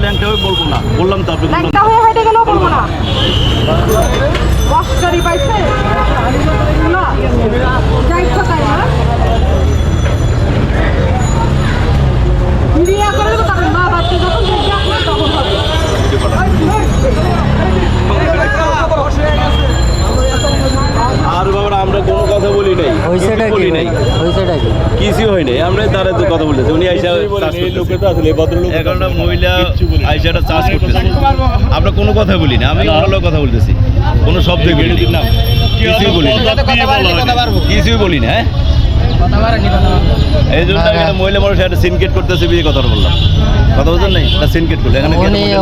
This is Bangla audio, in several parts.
ল্যাংটা হয়ে বলবো না, বললাম তো আপনি ল্যাংটা হয়ে হেঁটে গেলেও বলবো না। মস্কারি পাইছে না, যা ইচ্ছা তাই না। বিয়ে করে দেবো তখন মা বাচ্চা যখন দেখবে আপনার তখন হবে। আর বাবা আমরা কোনো কথা বলি নাই, বলি নাই, কিছু হয় নাই। আমরা তারা তো কথা বলতেছি, উনি আইসা এখন মহিলা আইসাটা চাষ করতেছে, আমরা কোনো কথা বলি না। আমি ওনার কথা বলতেছি, কোনো শব্দই বলি না, কিছুই বলি না, কিছুই বলি না। এই জন্য মহিলা মানুষ একটা সিনকেট করতেছে, বিয়ে কথা বললাম, কথা বলছেন নাই, একটা সিনকেট করলে এখানে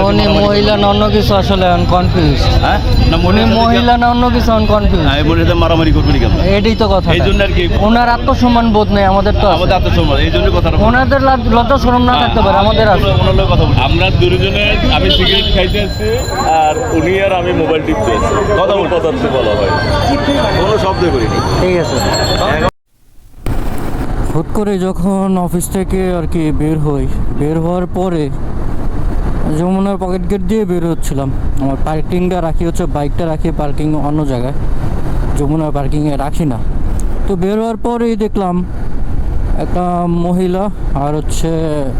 উনি মহিলা না অন্য কিছু, আসলে কনফিউজ। হ্যাঁ না, উনি মহিলা না অন্য কিছু, কনফিউজ। হ্যাঁ, মনে হচ্ছে মারামারি করবেন কেন? এটাই তো কথা। এই জন্য আর কি ওনার আত্মসম্মান বোধ নেই, আমাদের তো আমাদের আত্মসম্মান, এই জন্য কথাটা ওনাদের লজ্জা শরম না থাকতে পারে, আমাদের আছে। ওনার কথা বলি, আমরা দুজনে, আমি সিগারেট খাইতে আছি আর উনি আর আমি মোবাইল টিপতে আছি, কথা বলতে বলা হয় কোনো শব্দই করিনি। ঠিক আছে। হুট করে যখন অফিস থেকে আর কি বের হওয়ার পরে যমুনার পকেট গেট দিয়ে বের হচ্ছিলাম। আমার পার্কিংটা রাখি হচ্ছে, বাইকটা রাখি পার্কিং অন্য জায়গায়, যমুনার পার্কিংয়ে রাখি না। তো বের হওয়ার পরেই দেখলাম একটা মহিলা আর হচ্ছে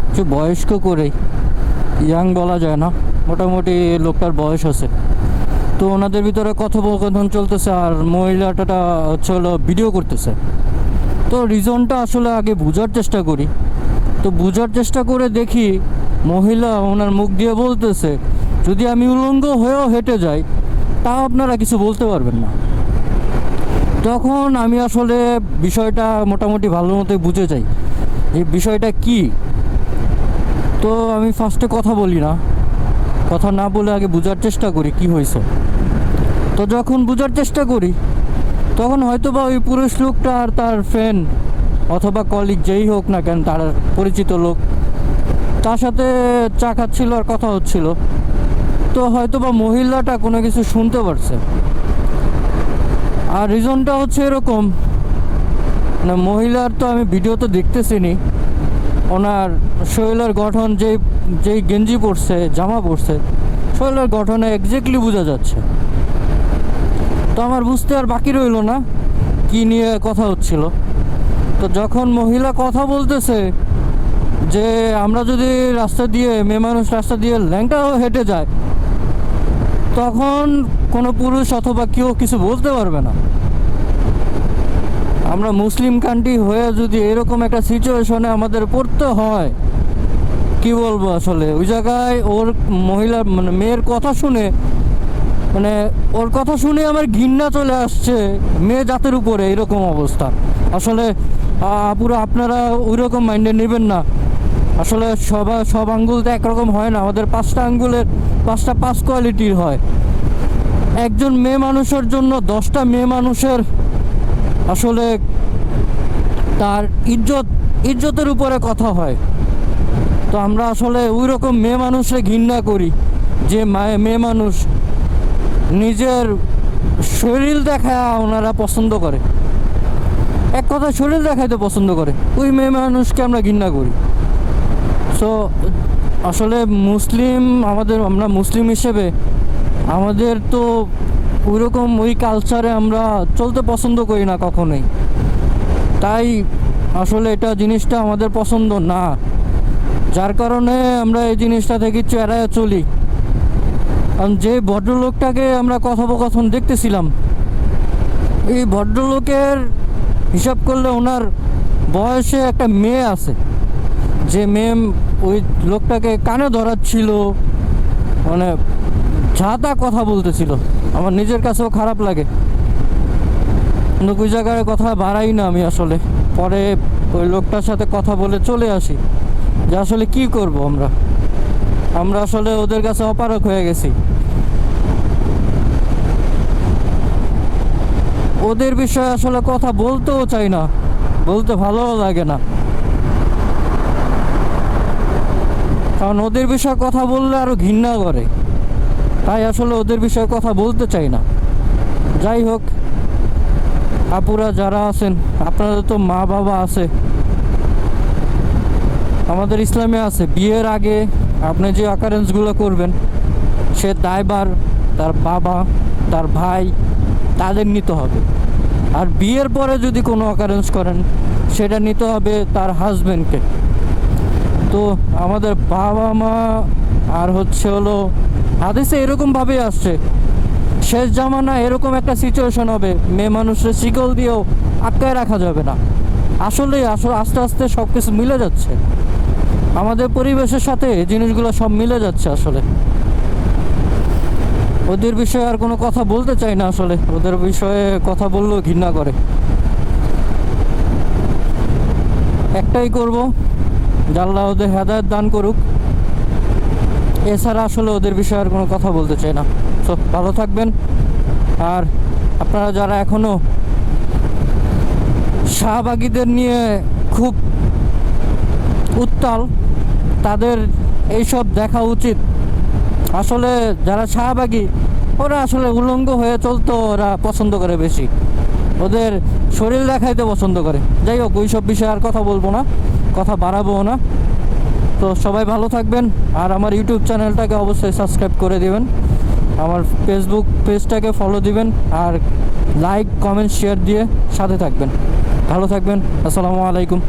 একটু বয়স্ক করেই, ইয়াং বলা যায় না, মোটামুটি লোকটার বয়স আছে। তো ওনাদের ভিতরে কথোপকথন চলতেছে আর মহিলাটা হচ্ছে হলো ভিডিও করতেছে। তো রিজনটা আসলে আগে বোঝার চেষ্টা করি। তো বোঝার চেষ্টা করে দেখি মহিলা ওনার মুখ দিয়ে বলতেছে, যদি আমি উলঙ্গ হয়েও হেঁটে যাই তাও আপনারা কিছু বলতে পারবেন না। তখন আমি আসলে বিষয়টা মোটামুটি ভালো মতোই বুঝে যাই এই বিষয়টা কি। তো আমি ফার্স্টে কথা বলি না, কথা না বলে আগে বোঝার চেষ্টা করি কি হয়েছে। তো যখন বোঝার চেষ্টা করি তখন হয়তো বা ওই পুরুষ লোকটা আর তার ফ্রেন্ড অথবা কলিগ যেই হোক না কেন, তার পরিচিত লোক, তার সাথে চা খাচ্ছিল আর কথা হচ্ছিল। তো হয়তো বা মহিলাটা কোনো কিছু শুনতে পারছে। আর রিজনটা হচ্ছে এরকম, না মহিলার তো আমি ভিডিওতে দেখতেছি নি, ওনার শরীরের গঠন যেই গেঞ্জি পরছে, জামা পরছে, শরীরের গঠনে এক্স্যাক্টলি বোঝা যাচ্ছে। তো আমার বুঝতে আর বাকি রইল না কি নিয়ে কথা হচ্ছিল। তো যখন মহিলা কথা বলতেছে যে আমরা যদি রাস্তা দিয়ে, মেয়ে মানুষ রাস্তা দিয়ে ল্যাংটাও হেঁটে যায়, তখন কোনো পুরুষ অথবা কেউ কিছু বলতে পারবে না। আমরা মুসলিম কান্ট্রি হয়ে যদি এরকম একটা সিচুয়েশনে আমাদের পড়তে হয়, কি বলবো আসলে। ওই জায়গায় ওর মহিলা মানে মেয়ের কথা শুনে, মানে ওর কথা শুনে আমার ঘৃণা চলে আসছে মেয়ে জাতের উপরে। এরকম অবস্থা আসলে পুরো আপনারা ওই রকম মাইন্ডে নেবেন না। আসলে সব আঙ্গুল তো একরকম হয় না, আমাদের 5টা আঙ্গুলের 5টা 5 কোয়ালিটির হয়। একজন মেয়ে মানুষের জন্য 10টা মেয়ে মানুষের আসলে তার ইজ্জতের উপরে কথা হয়। তো আমরা আসলে ওই রকম মেয়ে মানুষে ঘৃণা করি যে মেয়ে মানুষ নিজের শরীর দেখায় ওনারা পছন্দ করে, এক কথা শরীর দেখাইতে পছন্দ করে, ওই মেয়ে মানুষকে আমরা ঘৃণা করি। সো আসলে আমরা মুসলিম হিসেবে আমাদের তো ওইরকম ওই কালচারে আমরা চলতে পছন্দ করি না কখনোই। তাই আসলে জিনিসটা আমাদের পছন্দ না, যার কারণে আমরা এই জিনিসটা থেকে একটু এড়ায় চলি। কারণ যে ভদ্রলোকটাকে আমরা কথোপকথন দেখতেছিলাম, এই ভদ্রলোকের হিসাব করলে ওনার বয়সে একটা মেয়ে আছে, যে মেয়ে ওই লোকটাকে কানে ধরাচ্ছিল, মানে যা তা কথা বলতেছিল। আমার নিজের কাছেও খারাপ লাগে, কিন্তু ওই জায়গায় কথা বাড়াই না আমি। আসলে পরে ওই লোকটার সাথে কথা বলে চলে আসি যে আসলে কি করব আমরা আসলে ওদের কাছে অপারক হয়ে গেছি। ওদের বিষয়ে আসলে কথা বলতেও চাই না, বলতে ভালোও লাগে না, কারণ ওদের বিষয়ে কথা বললে আরো ঘৃণা করে। তাই আসলে ওদের বিষয়ে কথা বলতে চাই না। যাই হোক, আপুরা যারা আছেন, আপনাদের তো মা বাবা আছে, আমাদের ইসলামে আছে বিয়ের আগে আপনি যে অকারেন্সগুলো করবেন সে দায়ভার তার বাবা, তার ভাই, তাদের নিতে হবে। আর বিয়ের পরে যদি কোনো অকারেন্স করেন সেটা নিতে হবে তার হাজবেন্ডকে। তো আমাদের বাবা মা আর হচ্ছে হলো হাদিসে এরকমভাবেই আসছে, শেষ জামানা এরকম একটা সিচুয়েশন হবে, মেয়ে মানুষের শিকল দিয়েও আটকায় রাখা যাবে না। আসলে আস্তে আস্তে সব কিছু মিলে যাচ্ছে, আমাদের পরিবেশের সাথে এই জিনিসগুলো সব মিলে যাচ্ছে। আসলে ওদের বিষয়ে আর কোনো কথা বলতে চাই না, আসলে ওদের বিষয়ে কথা বললেও ঘৃণা করে। একটাই করব, আল্লাহ ওদের হেদায়েত দান করুক, এছাড়া আসলে ওদের বিষয়ে আর কোনো কথা বলতে চাই না। তো ভালো থাকবেন। আর আপনারা যারা এখনও শাহবাগীদের নিয়ে খুব উত্তাল, তাদের এইসব দেখা উচিত। আসলে যারা শাহবাগী ওরা আসলে উলঙ্গ হয়ে চলতে ওরা পছন্দ করে বেশি, ওদের শরীর দেখাইতে পছন্দ করে। যাই হোক, ওইসব বিষয়ে আর কথা বলবো না, কথা বাড়াবো না। তো সবাই ভালো থাকবেন। আর আমার ইউটিউব চ্যানেলটাকে অবশ্যই সাবস্ক্রাইব করে দিবেন, আমার ফেসবুক পেজটাকে ফলো দিবেন, আর লাইক কমেন্ট শেয়ার দিয়ে সাথে থাকবেন। ভালো থাকবেন। আসসালামু আলাইকুম।